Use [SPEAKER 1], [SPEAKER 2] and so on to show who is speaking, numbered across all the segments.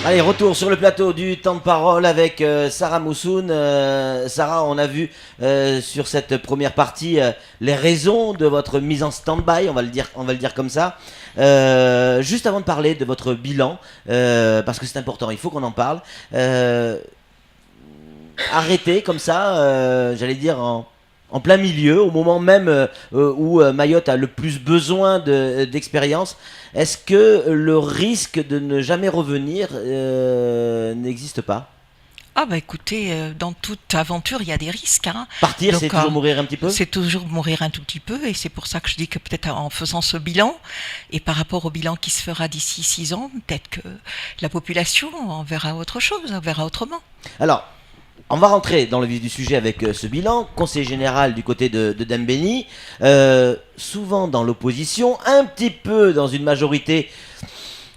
[SPEAKER 1] Allez, retour sur le plateau du temps de parole avec Sarah Moussoun. Sarah, on a vu sur cette première partie les raisons de votre mise en stand-by, on va le dire comme ça. Juste avant de parler de votre bilan, parce que c'est important, il faut qu'on en parle. Arrêtez comme ça, j'allais dire en plein milieu, au moment même où Mayotte a le plus besoin d'expérience. Est-ce que le risque de ne jamais revenir n'existe pas?
[SPEAKER 2] Ah bah écoutez, dans toute aventure, il y a des risques, hein.
[SPEAKER 1] Partir,
[SPEAKER 2] Donc
[SPEAKER 1] c'est toujours mourir un petit peu?
[SPEAKER 2] c'est toujours mourir un tout petit peu, et c'est pour ça que je dis que peut-être en faisant ce bilan, et par rapport au bilan qui se fera d'ici 6 ans, peut-être que la population en verra autre chose, en verra autrement.
[SPEAKER 1] Alors, on va rentrer dans le vif du sujet avec ce bilan. Conseil général du côté de Dembéni, souvent dans l'opposition, un petit peu dans une majorité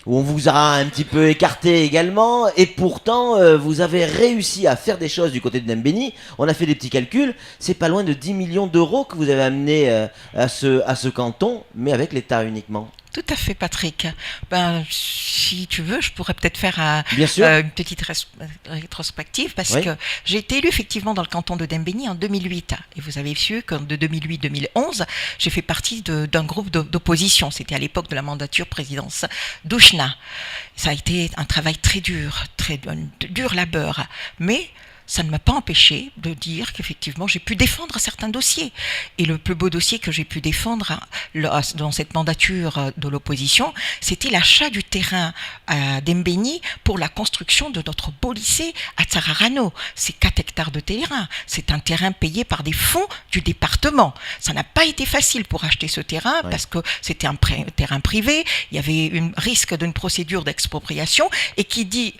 [SPEAKER 1] où on vous a un petit peu écarté également, et pourtant vous avez réussi à faire des choses du côté de Dembéni. On a fait des petits calculs, c'est pas loin de 10 millions d'euros que vous avez amené à ce canton, mais avec l'État uniquement.
[SPEAKER 2] Tout à fait, Patrick. Ben, si tu veux, je pourrais peut-être faire
[SPEAKER 1] Bien sûr.
[SPEAKER 2] une petite rétrospective, parce
[SPEAKER 1] Oui.
[SPEAKER 2] que j'ai été élue effectivement dans le canton de Dembéni en 2008. Et vous avez vu que de 2008-2011, j'ai fait partie d'un groupe d'opposition. C'était à l'époque de la mandature présidence d'Ouchna. Ça a été un travail très dur, dur labeur. Mais ça ne m'a pas empêché de dire qu'effectivement j'ai pu défendre certains dossiers. Et le plus beau dossier que j'ai pu défendre dans cette mandature de l'opposition, c'était l'achat du terrain à Dembéni pour la construction de notre beau lycée à Tsararano. C'est 4 hectares de terrain. C'est un terrain payé par des fonds du département. Ça n'a pas été facile pour acheter ce terrain,
[SPEAKER 1] Ouais.
[SPEAKER 2] parce que c'était un terrain privé. Il y avait un risque d'une procédure d'expropriation, et qui dit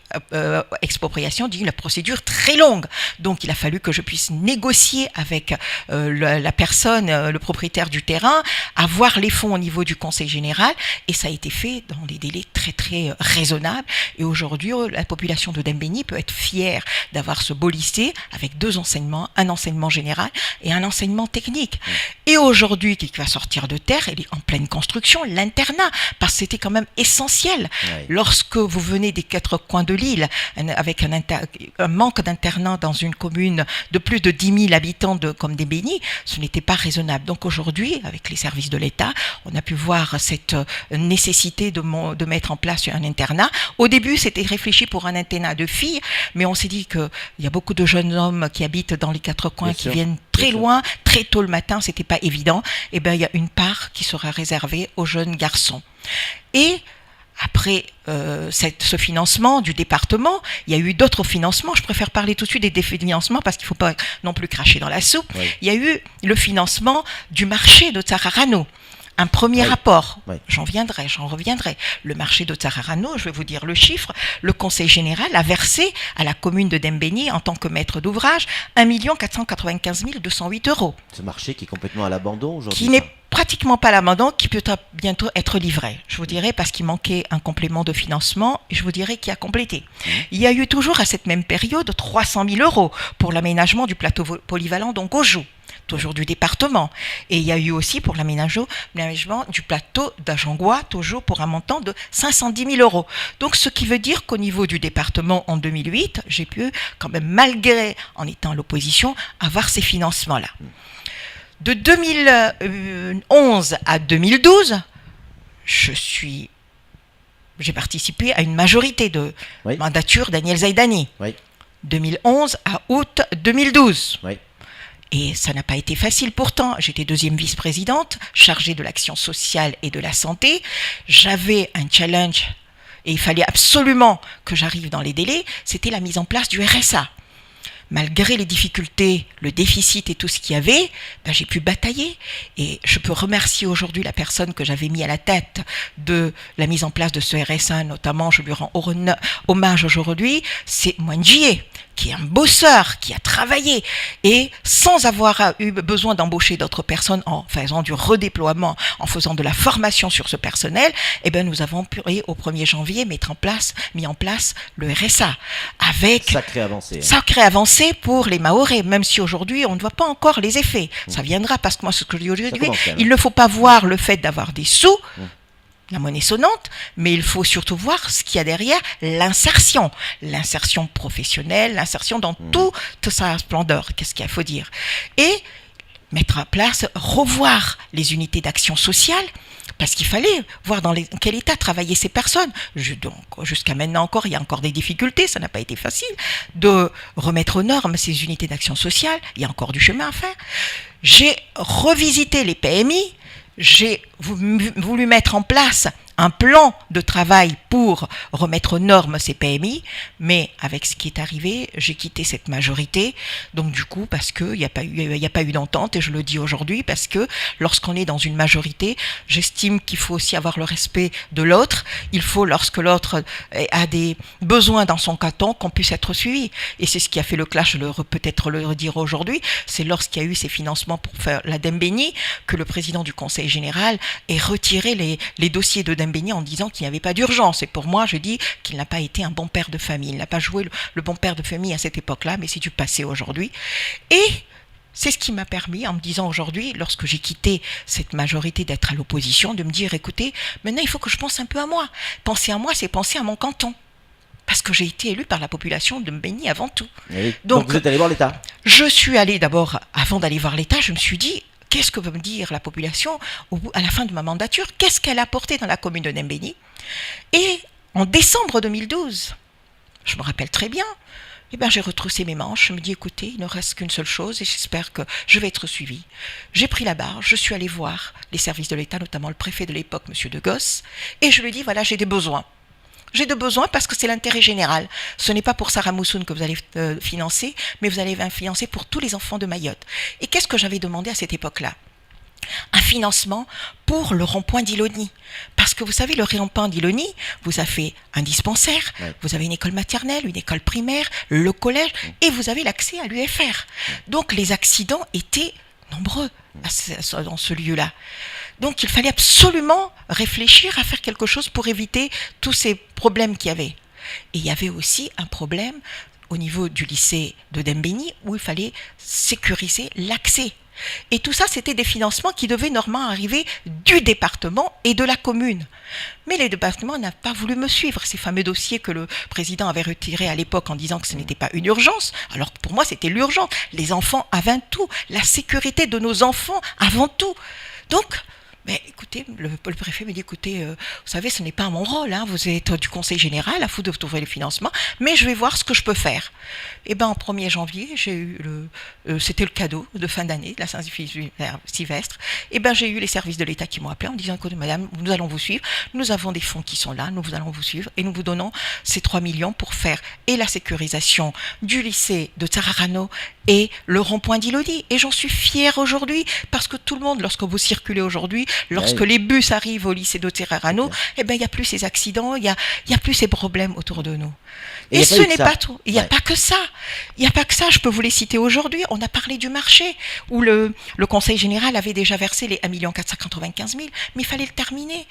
[SPEAKER 2] expropriation dit une procédure très longue. Donc il a fallu que je puisse négocier avec la personne, le propriétaire du terrain, avoir les fonds au niveau du conseil général, et ça a été fait dans des délais très très raisonnables. Et aujourd'hui, la population de Dembéni peut être fière d'avoir ce beau lycée avec 2 enseignements, un enseignement général et un enseignement technique. Et aujourd'hui, qui va sortir de terre, elle est en pleine construction, l'internat, parce que c'était quand même essentiel.
[SPEAKER 1] Ouais.
[SPEAKER 2] Lorsque vous venez des 4 coins de l'île, avec un manque d'internat dans une commune de plus de 10 000 habitants comme Dembéni, ce n'était pas raisonnable. Donc aujourd'hui, avec les services de l'État, on a pu voir cette nécessité de mettre en place un internat. Au début, c'était réfléchi pour un internat de filles, mais on s'est dit qu'il y a beaucoup de jeunes hommes qui habitent dans les 4 coins,
[SPEAKER 1] Bien
[SPEAKER 2] qui
[SPEAKER 1] sûr.
[SPEAKER 2] viennent
[SPEAKER 1] Bien
[SPEAKER 2] très
[SPEAKER 1] sûr.
[SPEAKER 2] loin, très tôt le matin, c'était pas évident. Et bien, il y a une part qui sera réservée aux jeunes garçons. Et après ce financement du département, il y a eu d'autres financements. Je préfère parler tout de suite des financements, parce qu'il ne faut pas non plus cracher dans la soupe.
[SPEAKER 1] Oui.
[SPEAKER 2] Il y a eu le financement du marché de Tsararano. Un premier
[SPEAKER 1] Oui.
[SPEAKER 2] rapport,
[SPEAKER 1] Oui.
[SPEAKER 2] j'en reviendrai. Le marché de Tsararano, je vais vous dire le chiffre, le conseil général a versé à la commune de Dembéni, en tant que maître d'ouvrage, 1 495 208 euros,
[SPEAKER 1] Ce marché qui est complètement à l'abandon aujourd'hui.
[SPEAKER 2] qui n'est pratiquement pas l'abandon, qui peut bientôt être livré. Je vous dirai, parce qu'il manquait un complément de financement, et je vous dirai qui a complété. Il y a eu toujours à cette même période 300 000 euros pour l'aménagement du plateau polyvalent d'Ongojou, toujours du département. Et il y a eu aussi pour l'aménagement du plateau d'Ajangois, toujours pour un montant de 510 000 euros. Donc ce qui veut dire qu'au niveau du département, en 2008, j'ai pu quand même, malgré en étant à l'opposition, avoir ces financements-là. De 2011 à 2012, j'ai participé à une majorité de
[SPEAKER 1] Oui.
[SPEAKER 2] mandature d'Agnel Zaidani.
[SPEAKER 1] Oui.
[SPEAKER 2] 2011 à août 2012.
[SPEAKER 1] Oui.
[SPEAKER 2] Et ça n'a pas été facile pourtant. J'étais 2e vice-présidente, chargée de l'action sociale et de la santé. J'avais un challenge, et il fallait absolument que j'arrive dans les délais, c'était la mise en place du RSA. Malgré les difficultés, le déficit et tout ce qu'il y avait, j'ai pu batailler. Et je peux remercier aujourd'hui la personne que j'avais mis à la tête de la mise en place de ce RSA, notamment, je lui rends hommage aujourd'hui, c'est Mwenjie, qui est un bosseur, qui a travaillé, et sans avoir eu besoin d'embaucher d'autres personnes, en faisant du redéploiement, en faisant de la formation sur ce personnel, nous avons pu, au 1er janvier, mis en place le RSA, avec
[SPEAKER 1] Sacrée avancée.
[SPEAKER 2] sacrée avancée pour les Mahorais, même si aujourd'hui on ne voit pas encore les effets. Ça viendra, parce que moi, ce que je dis aujourd'hui,
[SPEAKER 1] Ça commence quand même.
[SPEAKER 2] il ne faut pas voir le fait d'avoir des sous la monnaie sonnante, mais il faut surtout voir ce qu'il y a derrière l'insertion professionnelle, l'insertion dans toute sa splendeur, qu'est-ce qu'il faut dire. Et mettre en place, revoir les unités d'action sociale, parce qu'il fallait voir dans quel état travaillaient ces personnes. Donc, jusqu'à maintenant encore, il y a encore des difficultés, ça n'a pas été facile de remettre aux normes ces unités d'action sociale, il y a encore du chemin à faire. J'ai revisité les PMI, j'ai voulu mettre en place un plan de travail pour remettre aux normes ces PMI, mais avec ce qui est arrivé, j'ai quitté cette majorité, donc du coup, parce qu'il n'y a pas eu d'entente, et je le dis aujourd'hui, parce que lorsqu'on est dans une majorité, j'estime qu'il faut aussi avoir le respect de l'autre, il faut, lorsque l'autre a des besoins dans son canton, qu'on puisse être suivi, et c'est ce qui a fait le clash, peut-être le redire aujourd'hui, c'est lorsqu'il y a eu ces financements pour faire la Dembéni, que le président du Conseil général ait retiré les dossiers de Dembéni en disant qu'il n'y avait pas d'urgence. Et pour moi, je dis qu'il n'a pas été un bon père de famille. Il n'a pas joué le bon père de famille à cette époque-là, mais c'est du passé aujourd'hui. Et c'est ce qui m'a permis, en me disant aujourd'hui, lorsque j'ai quitté cette majorité d'être à l'opposition, de me dire, écoutez, maintenant il faut que je pense un peu à moi. Penser à moi, c'est penser à mon canton. Parce que j'ai été élu par la population de Mbéni avant tout.
[SPEAKER 1] Oui. Donc vous êtes allé voir l'État ?
[SPEAKER 2] Je suis allé d'abord, avant d'aller voir l'État, je me suis dit, qu'est-ce que va me dire la population à la fin de ma mandature? Qu'est-ce qu'elle a apporté dans la commune de Dembéni? Et en décembre 2012, je me rappelle très bien, j'ai retroussé mes manches, je me dis, écoutez, il ne reste qu'une seule chose et j'espère que je vais être suivie. J'ai pris la barre, je suis allée voir les services de l'État, notamment le préfet de l'époque, M. De Gosse, et je lui ai dit, voilà, j'ai des besoins. J'ai de besoins parce que c'est l'intérêt général. Ce n'est pas pour Sarah Moussoun que vous allez financer, mais vous allez financer pour tous les enfants de Mayotte. Et qu'est-ce que j'avais demandé à cette époque-là? Un financement pour le rond-point d'Iloni. Parce que vous savez, le rond-point d'Iloni vous a fait un dispensaire, vous avez une école maternelle, une école primaire, le collège, et vous avez l'accès à l'UFR. Donc les accidents étaient nombreux dans ce lieu-là. Donc il fallait absolument réfléchir à faire quelque chose pour éviter tous ces problèmes qu'il y avait. Et il y avait aussi un problème au niveau du lycée de Dembéni où il fallait sécuriser l'accès. Et tout ça, c'était des financements qui devaient normalement arriver du département et de la commune. Mais les départements n'ont pas voulu me suivre, ces fameux dossiers que le président avait retirés à l'époque en disant que ce n'était pas une urgence. Alors pour moi, c'était l'urgence. Les enfants avant tout, la sécurité de nos enfants avant tout. Donc, mais écoutez, le préfet me dit, écoutez, vous savez, ce n'est pas mon rôle, hein, vous êtes du conseil général, à vous de trouver le financement, mais je vais voir ce que je peux faire. Et en 1er janvier, j'ai eu c'était le cadeau de fin d'année, de la Saint-Sylvestre, j'ai eu les services de l'État qui m'ont appelé en me disant, écoutez madame, nous allons vous suivre, nous avons des fonds qui sont là, nous allons vous suivre, et nous vous donnons ces 3 millions pour faire et la sécurisation du lycée de Tsararano et le rond-point d'Iloni. Et j'en suis fière aujourd'hui, parce que tout le monde, lorsque vous circulez aujourd'hui, lorsque les bus arrivent au lycée de Tsararano, il n'y a plus ces accidents, il y a plus ces problèmes autour de nous. Et ce n'est pas tout. Il n'y a pas que ça. Il n'y a pas que ça. Je peux vous les citer aujourd'hui. On a parlé du marché où le Conseil général avait déjà versé les 1 495 000, mais il fallait le terminer.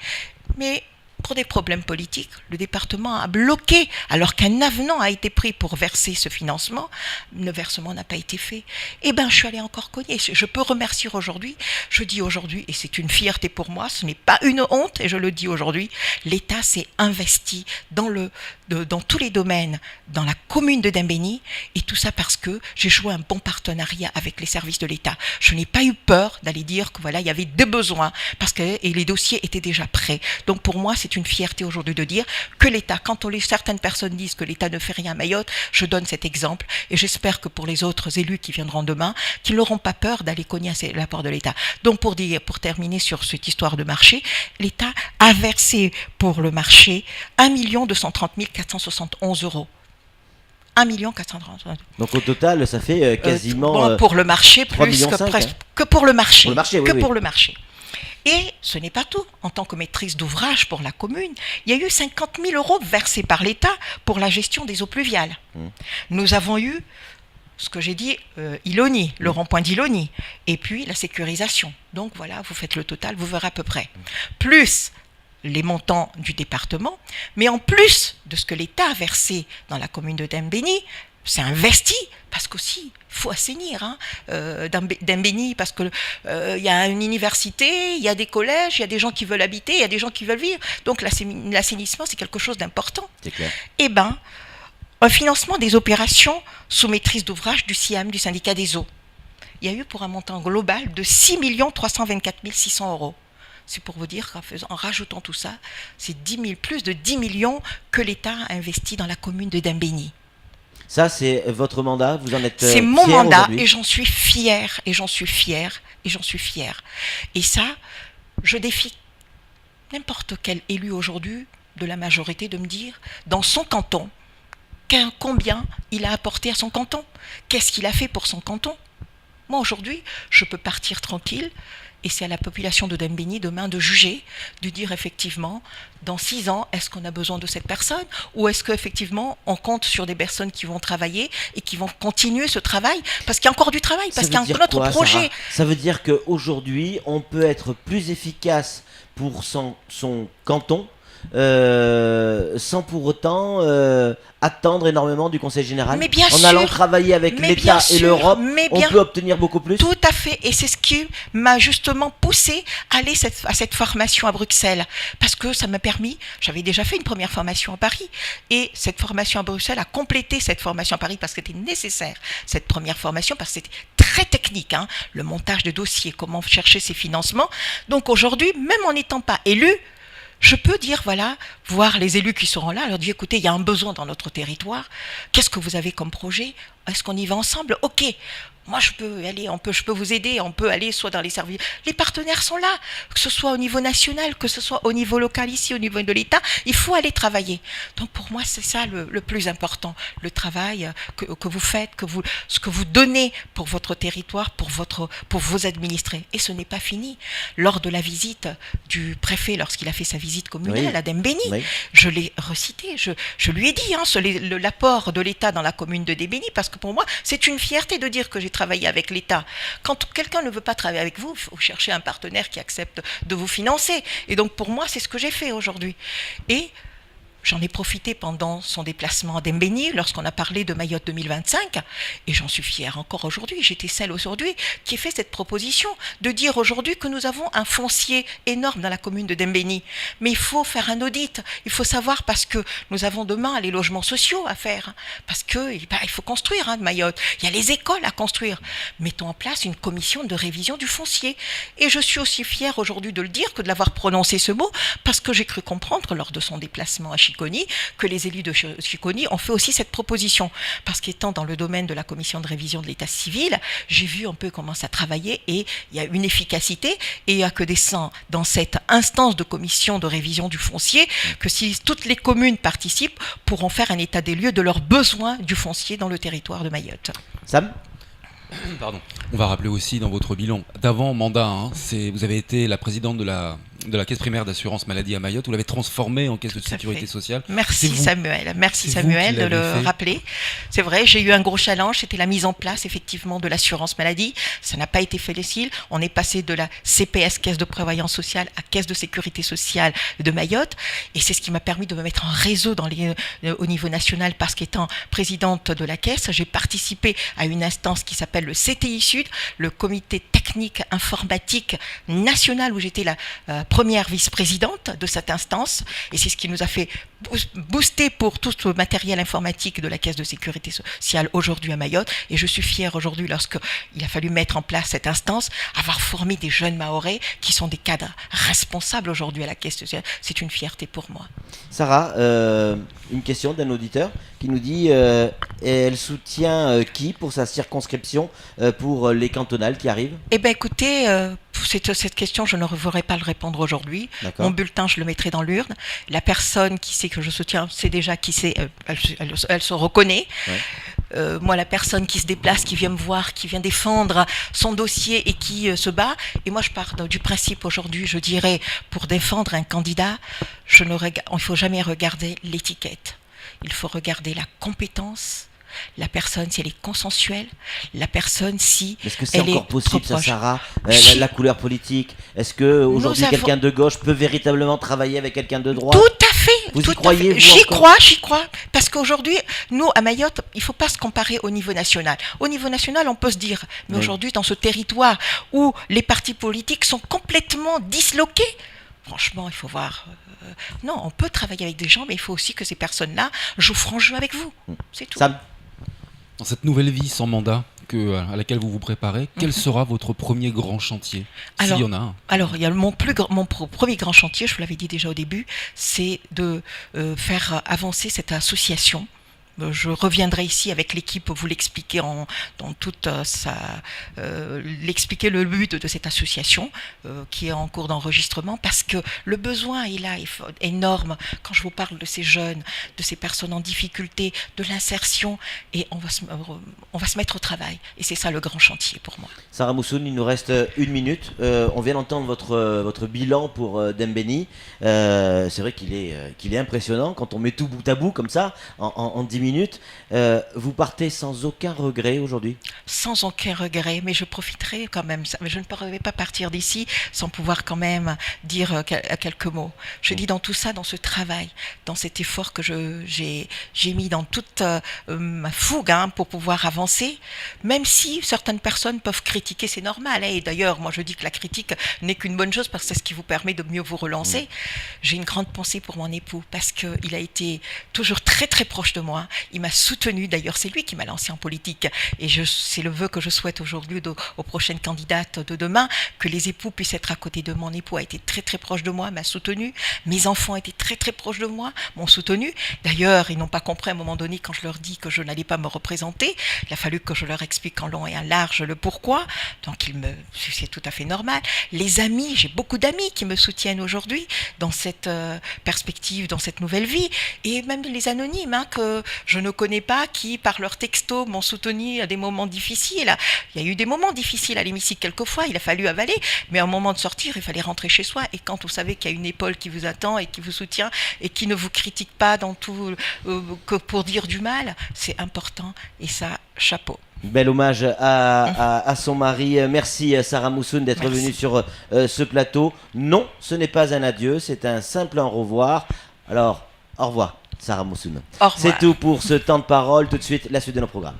[SPEAKER 2] Mais pour des problèmes politiques, le département a bloqué, alors qu'un avenant a été pris pour verser ce financement, le versement n'a pas été fait. Je suis allée encore cogner. Je peux remercier aujourd'hui, je dis aujourd'hui, et c'est une fierté pour moi, ce n'est pas une honte, et je le dis aujourd'hui, l'État s'est investi dans tous les domaines, dans la commune de Dembéni, et tout ça parce que j'ai joué un bon partenariat avec les services de l'État. Je n'ai pas eu peur d'aller dire que voilà, il y avait des besoins, et les dossiers étaient déjà prêts. Donc pour moi, c'est une fierté aujourd'hui de dire que l'État, quand certaines personnes disent que l'État ne fait rien à Mayotte, je donne cet exemple, et j'espère que pour les autres élus qui viendront demain, qu'ils n'auront pas peur d'aller cogner à la porte de l'État. Donc pour terminer sur cette histoire de marché, l'État a versé pour le marché 1 230 471 €. 1 430 000.
[SPEAKER 1] Donc au total, ça fait quasiment...
[SPEAKER 2] pour le marché, plus que presque... Que pour le marché.
[SPEAKER 1] Pour le marché,
[SPEAKER 2] pour le marché. Et ce n'est pas tout. En tant que maîtrise d'ouvrage pour la commune, il y a eu 50 000 € versés par l'État pour la gestion des eaux pluviales. Nous avons eu, ce que j'ai dit, Iloni, le rond-point d'Iloni, et puis la sécurisation. Donc voilà, vous faites le total, vous verrez à peu près. Plus les montants du département, mais en plus de ce que l'État a versé dans la commune de Dembéni, c'est investi, parce qu'aussi, il faut assainir Dembéni, parce que y a une université, il y a des collèges, il y a des gens qui veulent habiter, il y a des gens qui veulent vivre. Donc l'assainissement, c'est quelque chose d'important.
[SPEAKER 1] C'est clair.
[SPEAKER 2] Eh bien, un financement des opérations sous maîtrise d'ouvrage du SIAM, du syndicat des eaux. Il y a eu pour un montant global de 6 324 600 €. C'est pour vous dire qu'en rajoutant tout ça, c'est plus de 10 millions que l'État a investi dans la commune de Dembéni.
[SPEAKER 1] Ça, c'est votre mandat, vous en êtes
[SPEAKER 2] C'est mon mandat
[SPEAKER 1] aujourd'hui.
[SPEAKER 2] et j'en suis fière, et j'en suis fière, et j'en suis fière. Et ça, je défie n'importe quel élu aujourd'hui de la majorité de me dire, dans son canton, combien il a apporté à son canton. Qu'est-ce qu'il a fait pour son canton? Moi, aujourd'hui, je peux partir tranquille. Et c'est à la population de Dembéni demain de juger, de dire effectivement, dans 6 ans, est-ce qu'on a besoin de cette personne? Ou est-ce qu'effectivement, on compte sur des personnes qui vont travailler et qui vont continuer ce travail? Parce qu'il y a encore du travail, parce qu'il y a un autre projet.
[SPEAKER 1] Sarah, ça veut dire qu'aujourd'hui, on peut être plus efficace pour son canton sans pour autant attendre énormément du Conseil général.
[SPEAKER 2] Mais bien
[SPEAKER 1] en
[SPEAKER 2] sûr,
[SPEAKER 1] allant travailler avec l'État et l'Europe, on peut obtenir beaucoup plus.
[SPEAKER 2] Tout à fait, et c'est ce qui m'a justement poussé à aller à cette formation à Bruxelles, parce que ça m'a permis, j'avais déjà fait une première formation à Paris, et cette formation à Bruxelles a complété cette formation à Paris, parce que c'était nécessaire, cette première formation, parce que c'était très technique, le montage de dossiers, comment chercher ses financements. Donc aujourd'hui, même en n'étant pas élu, je peux dire, voilà, voir les élus qui seront là, leur dire, écoutez, il y a un besoin dans notre territoire, qu'est-ce que vous avez comme projet? Est-ce qu'on y va ensemble? Ok, moi je peux aller, je peux vous aider, on peut aller soit dans les services. Les partenaires sont là, que ce soit au niveau national, que ce soit au niveau local ici, au niveau de l'État, il faut aller travailler. Donc pour moi c'est ça le plus important, le travail que vous faites, ce que vous donnez pour votre territoire, pour vos administrés. Et ce n'est pas fini. Lors de la visite du préfet, lorsqu'il a fait sa visite communale à Dembéni, je l'ai recité, je lui ai dit l'apport de l'État dans la commune de Dembéni, parce que pour moi c'est une fierté de dire que j'ai travailler avec l'État. Quand quelqu'un ne veut pas travailler avec vous, il faut chercher un partenaire qui accepte de vous financer. Et donc pour moi, c'est ce que j'ai fait aujourd'hui. Et j'en ai profité pendant son déplacement à Dembéni, lorsqu'on a parlé de Mayotte 2025, et j'en suis fière encore aujourd'hui. J'étais celle aujourd'hui qui a fait cette proposition de dire aujourd'hui que nous avons un foncier énorme dans la commune de Dembéni. Mais il faut faire un audit, il faut savoir, parce que nous avons demain les logements sociaux à faire, parce qu'il faut construire Mayotte, il y a les écoles à construire. Mettons en place une commission de révision du foncier. Et je suis aussi fière aujourd'hui de le dire que de l'avoir prononcé ce mot, parce que j'ai cru comprendre lors de son déplacement à Chiconi que les élus de Chiconi ont fait aussi cette proposition. Parce qu'étant dans le domaine de la commission de révision de l'état civil, j'ai vu un peu comment ça travaillait et il y a une efficacité et il n'y a que dans cette instance de commission de révision du foncier que si toutes les communes participent, pourront faire un état des lieux de leurs besoins du foncier dans le territoire de Mayotte.
[SPEAKER 1] Sam ?
[SPEAKER 3] Pardon. On va rappeler aussi dans votre bilan d'avant mandat, vous avez été la présidente de la caisse primaire d'assurance maladie à Mayotte, vous l'avez transformée en caisse de sécurité sociale.
[SPEAKER 2] Merci Samuel de le rappeler. C'est vrai, j'ai eu un gros challenge, c'était la mise en place effectivement de l'assurance maladie. Ça n'a pas été facile. On est passé de la CPS, caisse de prévoyance sociale, à caisse de sécurité sociale de Mayotte, et c'est ce qui m'a permis de me mettre en réseau au niveau national, parce qu'étant présidente de la caisse, j'ai participé à une instance qui s'appelle le CTI Sud, le comité technique informatique national, où j'étais la première vice-présidente de cette instance, et c'est ce qui nous a fait booster pour tout le matériel informatique de la caisse de sécurité sociale aujourd'hui à Mayotte. Et je suis fière aujourd'hui, lorsqu'il a fallu mettre en place cette instance, avoir formé des jeunes Mahorais qui sont des cadres responsables aujourd'hui à la caisse sociale. C'est une fierté pour moi.
[SPEAKER 1] Sarah, une question d'un auditeur qui nous dit elle soutient qui pour sa circonscription pour les cantonales qui arrivent?
[SPEAKER 2] Eh bien écoutez, cette question, je ne voudrais pas le répondre aujourd'hui. Mon bulletin, je le mettrai dans l'urne. La personne qui sait que je soutiens, c'est déjà qui sait, elle se reconnaît. Ouais. Moi, la personne qui se déplace, qui vient me voir, qui vient défendre son dossier et qui se bat. Et moi, je pars du principe aujourd'hui, je dirais, pour défendre un candidat, il ne faut jamais regarder l'étiquette. Il faut regarder la compétence, la personne si elle est consensuelle, la personne si
[SPEAKER 1] Est-ce que c'est
[SPEAKER 2] elle
[SPEAKER 1] encore
[SPEAKER 2] est trop
[SPEAKER 1] possible, ça,
[SPEAKER 2] proche.
[SPEAKER 1] Sarah, la couleur politique? Est-ce que aujourd'hui
[SPEAKER 2] Nous avons-
[SPEAKER 1] quelqu'un de gauche peut véritablement travailler avec quelqu'un de droite?
[SPEAKER 2] Tout à fait.
[SPEAKER 1] Vous y
[SPEAKER 2] tout à
[SPEAKER 1] croyez,
[SPEAKER 2] fait.
[SPEAKER 1] vous,
[SPEAKER 2] J'y
[SPEAKER 1] encore
[SPEAKER 2] crois. Parce qu'aujourd'hui, nous, à Mayotte, il ne faut pas se comparer au niveau national. Au niveau national, on peut se dire, mais
[SPEAKER 1] Oui.
[SPEAKER 2] aujourd'hui, dans ce territoire où les partis politiques sont complètement disloqués, franchement, il faut voir. Non, on peut travailler avec des gens, mais il faut aussi que ces personnes-là jouent franc jeu avec vous. C'est tout.
[SPEAKER 1] Sam,
[SPEAKER 3] Dans cette nouvelle vie sans mandat à laquelle vous vous préparez, quel sera votre premier grand chantier, s'il y en a un?
[SPEAKER 2] Alors, il y a mon premier grand chantier, je vous l'avais dit déjà au début, c'est de faire avancer cette association. Je reviendrai ici avec l'équipe pour vous l'expliquer dans toute l'expliquer le but de cette association qui est en cours d'enregistrement, parce que le besoin est là, énorme. Quand je vous parle de ces jeunes, de ces personnes en difficulté, de l'insertion, et on va se mettre au travail. Et c'est ça le grand chantier pour moi.
[SPEAKER 1] Sarah Moussoun, il nous reste 1 minute. On vient d'entendre votre bilan pour Dembéni. C'est vrai qu'il est impressionnant quand on met tout bout à bout comme ça en 10 minutes. Vous partez sans aucun regret aujourd'hui?
[SPEAKER 2] Sans aucun regret, mais je profiterai quand même. Je ne pourrais pas partir d'ici sans pouvoir quand même dire quelques mots. Je dis dans tout ça, dans ce travail, dans cet effort que j'ai mis dans toute ma fougue pour pouvoir avancer, même si certaines personnes peuvent critiquer, c'est normal. Et d'ailleurs, moi je dis que la critique n'est qu'une bonne chose parce que c'est ce qui vous permet de mieux vous relancer. J'ai une grande pensée pour mon époux parce qu'il a été toujours très très proche de moi. Il m'a soutenu, d'ailleurs c'est lui qui m'a lancé en politique et c'est le vœu que je souhaite aujourd'hui aux prochaines candidates de demain, que les époux puissent être à côté de mon époux. A été très très proche de moi, m'a soutenu, mes enfants étaient très très proches de moi, m'ont soutenu. D'ailleurs ils n'ont pas compris à un moment donné quand je leur dis que je n'allais pas me représenter, il a fallu que je leur explique en long et en large le pourquoi, donc c'est tout à fait normal. Les amis, j'ai beaucoup d'amis qui me soutiennent aujourd'hui dans cette perspective, dans cette nouvelle vie, et même les anonymes que je ne connais pas, qui par leur texto m'ont soutenu à des moments difficiles. Il y a eu des moments difficiles à l'hémicycle quelquefois, il a fallu avaler, mais à un moment de sortir, il fallait rentrer chez soi, et quand vous savez qu'il y a une épaule qui vous attend et qui vous soutient et qui ne vous critique pas dans tout que pour dire du mal, c'est important, et ça, chapeau.
[SPEAKER 1] Bel hommage à son mari. Merci Sarah Moussoun d'être venue sur ce plateau. Non, ce n'est pas un adieu, c'est un simple au revoir. Alors, au revoir Sarah Moussoun.
[SPEAKER 2] Au revoir.
[SPEAKER 1] C'est tout pour ce temps de parole. Tout de suite, la suite de nos programmes.